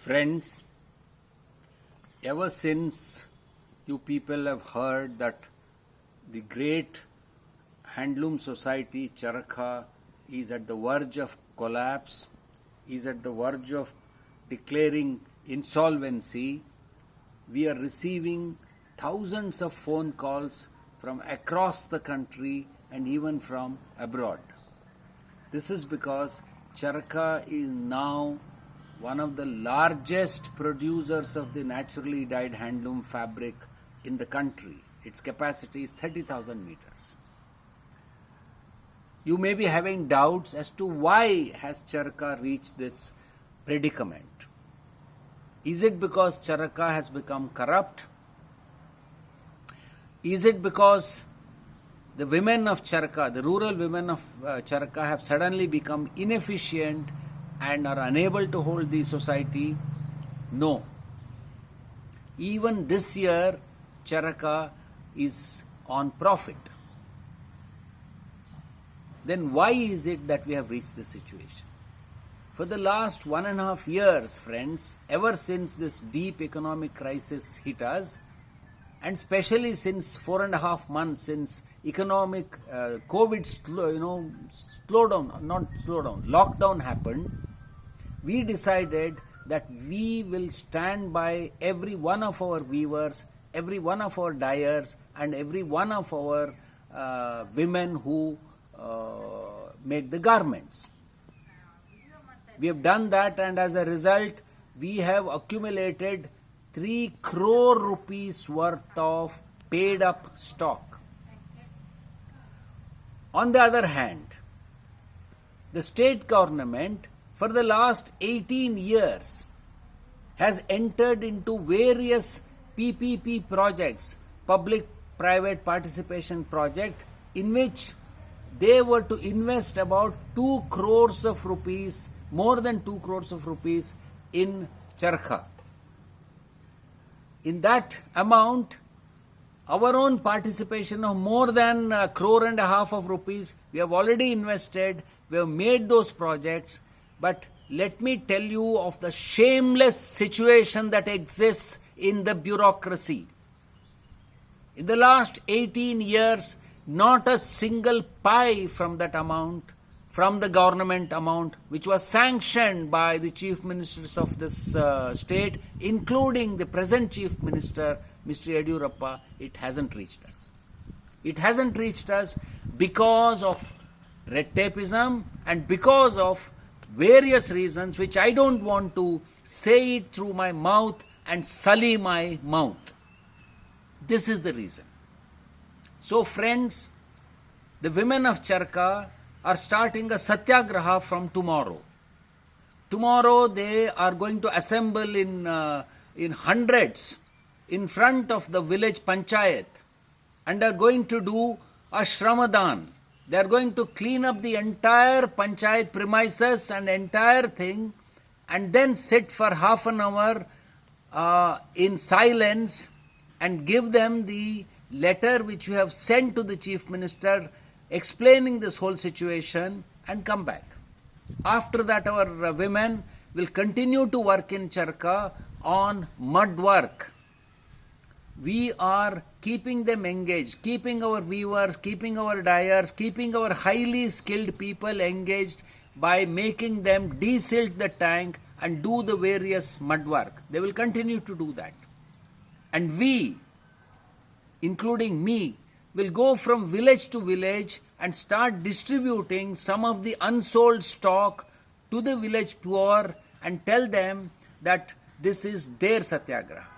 Friends, ever since you people have heard that the great handloom society Charkha is at the verge of collapse, is at the verge of declaring insolvency, we are receiving thousands of phone calls from across the country and even from abroad. This is because Charkha is now one of the largest producers of the naturally dyed handloom fabric in the country. Its capacity is 30,000 meters. You may be having doubts as to why has Charkha reached this predicament. Is it because Charkha has become corrupt? Is it because the women of Charkha, the rural women of Charkha have suddenly become inefficient and are unable to hold the society? No. Even this year, Charkha is on profit. Then why is it that we have reached this situation? For the last 1.5 years, friends, ever since this deep economic crisis hit us, and especially since 4.5 months since economic lockdown happened, we decided that we will stand by every one of our weavers, every one of our dyers, and every one of our women who make the garments. We have done that, and as a result, we have accumulated 3 crore rupees worth of paid up stock. On the other hand, the state government for the last 18 years has entered into various PPP projects, public-private participation project, in which they were to invest about 2 crores of rupees, more than 2 crores of rupees in Charkha. In that amount, our own participation of more than 1.5 crore of rupees, we have already invested, we have made those projects, but let me tell you of the shameless situation that exists in the bureaucracy. In the last 18 years, not a single pie from that amount, from the government amount, which was sanctioned by the chief ministers of this state, including the present chief minister, Mr. Yediyurappa, it hasn't reached us. It hasn't reached us because of red tapeism and because of various reasons which I don't want to say it through my mouth and sully my mouth. This is the reason. So friends, the women of Charkha are starting a satyagraha from tomorrow. Tomorrow they are going to assemble in hundreds in front of the village panchayat and are going to do a Shramadan. They are going to clean up the entire panchayat premises and entire thing, and then sit for half an hour in silence and give them the letter which we have sent to the chief minister explaining this whole situation, and come back. After that, our women will continue to work in Charkha on mud work. We are keeping them engaged, keeping our weavers, keeping our dyers, keeping our highly skilled people engaged by making them de-silt the tank and do the various mud work. They will continue to do that. And we, including me, will go from village to village and start distributing some of the unsold stock to the village poor and tell them that this is their satyagraha.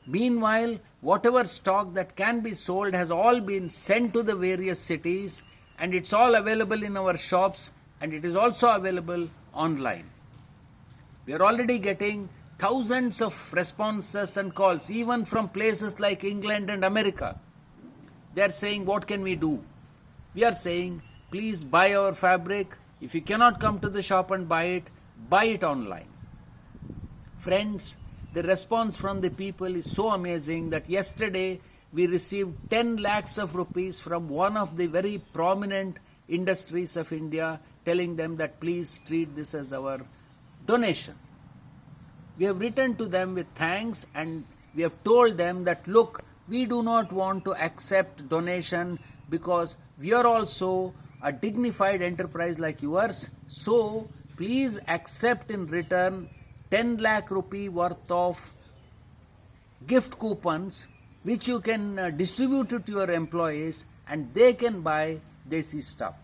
Meanwhile, whatever stock that can be sold has all been sent to the various cities, and it's all available in our shops, and it is also available online. We are already getting thousands of responses and calls, even from places like England and America. They are saying, what can we do? We are saying, please buy our fabric. If you cannot come to the shop and buy it online. Friends, the response from the people is so amazing that yesterday we received 10 lakhs of rupees from one of the very prominent industries of India, telling them that please treat this as our donation. We have written to them with thanks and we have told them that, look, we do not want to accept donation because we are also a dignified enterprise like yours. So please accept in return 10 lakh rupee worth of gift coupons which you can distribute it to your employees and they can buy desi stuff.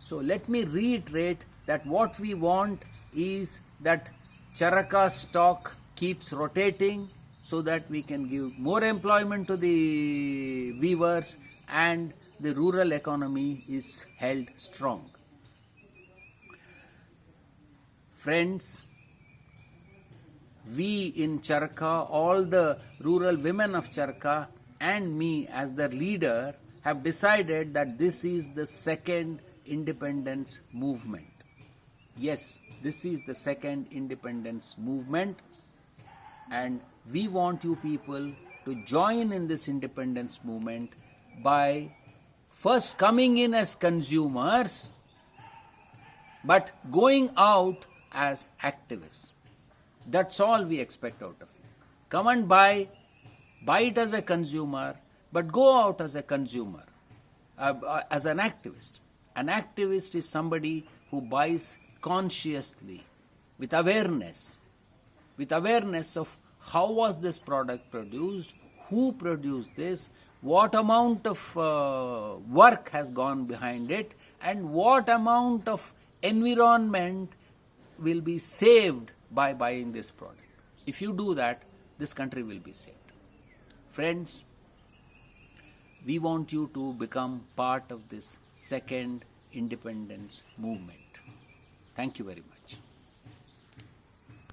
So let me reiterate that what we want is that Charaka stock keeps rotating so that we can give more employment to the weavers and the rural economy is held strong. Friends, we in Charaka, all the rural women of Charaka and me as their leader have decided that this is the second independence movement. Yes, this is the second independence movement and we want you people to join in this independence movement by first coming in as consumers but going out as activists. That's all we expect out of you. Come and buy it as a consumer, but go out as a consumer, as an activist. An activist is somebody who buys consciously, with awareness of how was this product produced, who produced this, what amount of work has gone behind it, and what amount of environment will be saved by buying this product. If you do that, this country will be saved. Friends, we want you to become part of this second independence movement. Thank you very much.